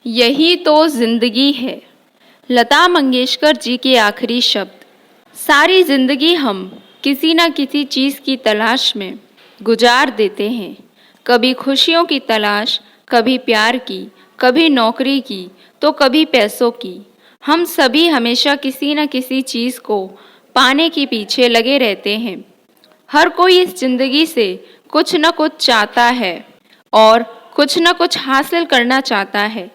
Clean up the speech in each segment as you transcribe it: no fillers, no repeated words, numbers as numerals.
यही तो जिंदगी है। लता मंगेशकर जी के आखिरी शब्द। सारी जिंदगी हम किसी न किसी चीज़ की तलाश में गुजार देते हैं। कभी खुशियों की तलाश, कभी प्यार की, कभी नौकरी की, तो कभी पैसों की। हम सभी हमेशा किसी न किसी चीज़ को पाने के पीछे लगे रहते हैं। हर कोई इस जिंदगी से कुछ न कुछ चाहता है और कुछ न कुछ हासिल करना चाहता है।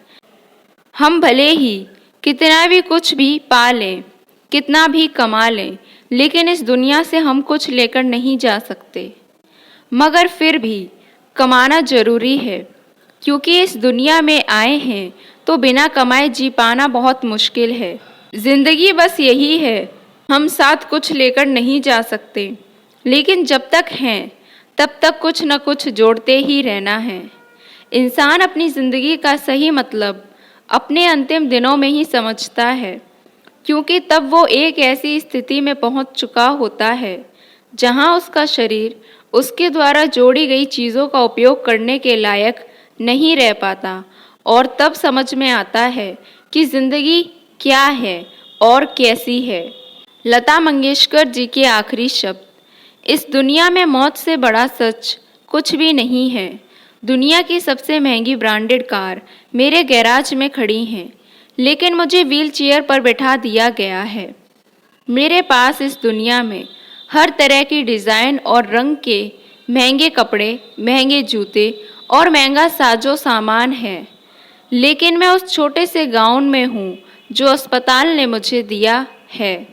हम भले ही कितना भी कुछ भी पा लें, कितना भी कमा लें, लेकिन इस दुनिया से हम कुछ लेकर नहीं जा सकते। मगर फिर भी कमाना ज़रूरी है, क्योंकि इस दुनिया में आए हैं तो बिना कमाए जी पाना बहुत मुश्किल है। ज़िंदगी बस यही है, हम साथ कुछ लेकर नहीं जा सकते, लेकिन जब तक हैं तब तक कुछ न कुछ जोड़ते ही रहना है। इंसान अपनी ज़िंदगी का सही मतलब अपने अंतिम दिनों में ही समझता है, क्योंकि तब वो एक ऐसी स्थिति में पहुंच चुका होता है जहां उसका शरीर उसके द्वारा जोड़ी गई चीज़ों का उपयोग करने के लायक नहीं रह पाता, और तब समझ में आता है कि ज़िंदगी क्या है और कैसी है। लता मंगेशकर जी के आखिरी शब्द। इस दुनिया में मौत से बड़ा सच कुछ भी नहीं है। दुनिया की सबसे महंगी ब्रांडेड कार मेरे गैराज में खड़ी हैं, लेकिन मुझे व्हील चेयर पर बैठा दिया गया है। मेरे पास इस दुनिया में हर तरह की डिज़ाइन और रंग के महंगे कपड़े, महंगे जूते और महंगा साजो सामान है, लेकिन मैं उस छोटे से गाउन में हूँ जो अस्पताल ने मुझे दिया है।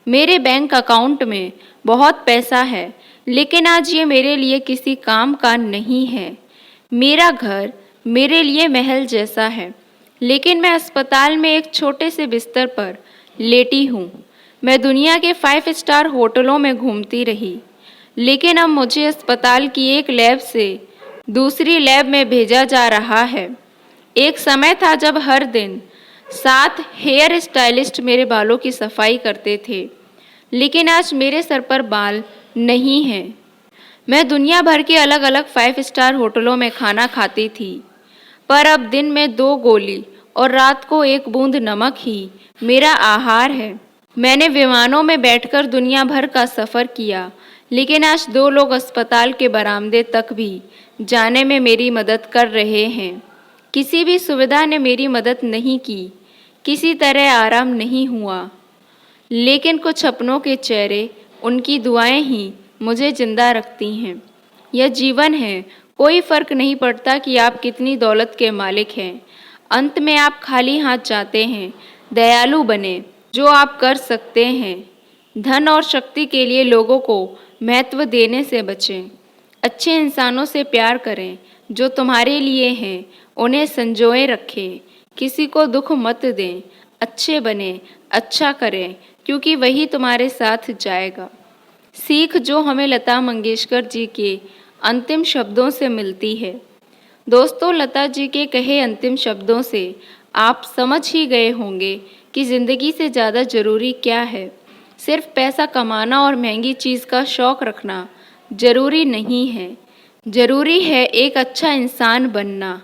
मेरे बैंक अकाउंट में बहुत पैसा है, लेकिन आज ये मेरे लिए किसी काम का नहीं है। मेरा घर मेरे लिए महल जैसा है, लेकिन मैं अस्पताल में एक छोटे से बिस्तर पर लेटी हूँ। मैं दुनिया के 5 स्टार होटलों में घूमती रही, लेकिन अब मुझे अस्पताल की एक लैब से दूसरी लैब में भेजा जा रहा है। एक समय था जब हर दिन 7 हेयर स्टाइलिस्ट मेरे बालों की सफाई करते थे, लेकिन आज मेरे सर पर बाल नहीं हैं। मैं दुनिया भर के अलग अलग 5 स्टार होटलों में खाना खाती थी, पर अब दिन में 2 गोली और रात को 1 बूंद नमक ही मेरा आहार है। मैंने विमानों में बैठकर दुनिया भर का सफ़र किया, लेकिन आज 2 लोग अस्पताल के बरामदे तक भी जाने में मेरी मदद कर रहे हैं। किसी भी सुविधा ने मेरी मदद नहीं की, किसी तरह आराम नहीं हुआ, लेकिन कुछ अपनों के चेहरे, उनकी दुआएं ही मुझे जिंदा रखती हैं। यह जीवन है, कोई फ़र्क नहीं पड़ता कि आप कितनी दौलत के मालिक हैं। अंत में आप खाली हाथ जाते हैं। दयालु बने, जो आप कर सकते हैं। धन और शक्ति के लिए लोगों को महत्व देने से बचें। अच्छे इंसानों से प्यार करें, जो तुम्हारे लिए हैं, उन्हें संजोए रखें। किसी को दुख मत दें। अच्छे बने, अच्छा करें, क्योंकि वही तुम्हारे साथ जाएगा। सीख जो हमें लता मंगेशकर जी के अंतिम शब्दों से मिलती है। दोस्तों, लता जी के कहे अंतिम शब्दों से आप समझ ही गए होंगे कि ज़िंदगी से ज़्यादा ज़रूरी क्या है। सिर्फ पैसा कमाना और महंगी चीज़ का शौक़ रखना ज़रूरी नहीं है। ज़रूरी है एक अच्छा इंसान बनना।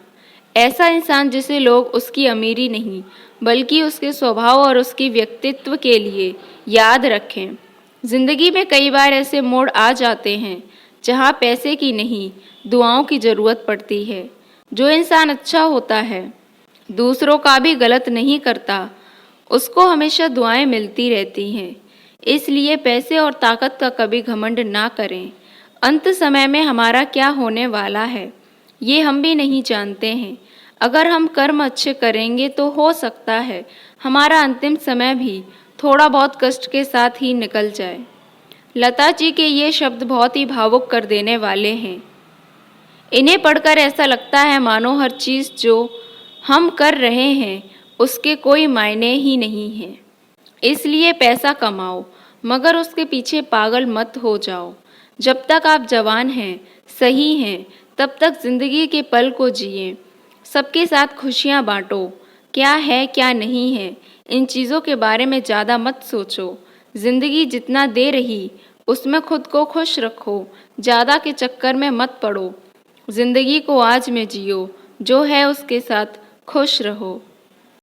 ऐसा इंसान जिसे लोग उसकी अमीरी नहीं, बल्कि उसके स्वभाव और उसकी व्यक्तित्व के लिए याद रखें। ज़िंदगी में कई बार ऐसे मोड़ आ जाते हैं जहाँ पैसे की नहीं, दुआओं की ज़रूरत पड़ती है। जो इंसान अच्छा होता है, दूसरों का भी गलत नहीं करता, उसको हमेशा दुआएं मिलती रहती हैं। इसलिए पैसे और ताकत का कभी घमंड ना करें। अंत समय में हमारा क्या होने वाला है, ये हम भी नहीं जानते हैं। अगर हम कर्म अच्छे करेंगे तो हो सकता है हमारा अंतिम समय भी थोड़ा बहुत कष्ट के साथ ही निकल जाए। लता जी के ये शब्द बहुत ही भावुक कर देने वाले हैं। इन्हें पढ़कर ऐसा लगता है मानो हर चीज़ जो हम कर रहे हैं उसके कोई मायने ही नहीं है। इसलिए पैसा कमाओ, मगर उसके पीछे पागल मत हो जाओ। जब तक आप जवान हैं, सही हैं, तब तक ज़िंदगी के पल को जिए। सबके साथ खुशियाँ बांटो। क्या है क्या नहीं है, इन चीज़ों के बारे में ज़्यादा मत सोचो। ज़िंदगी जितना दे रही उसमें खुद को खुश रखो। ज़्यादा के चक्कर में मत पड़ो। ज़िंदगी को आज में जियो, जो है उसके साथ खुश रहो।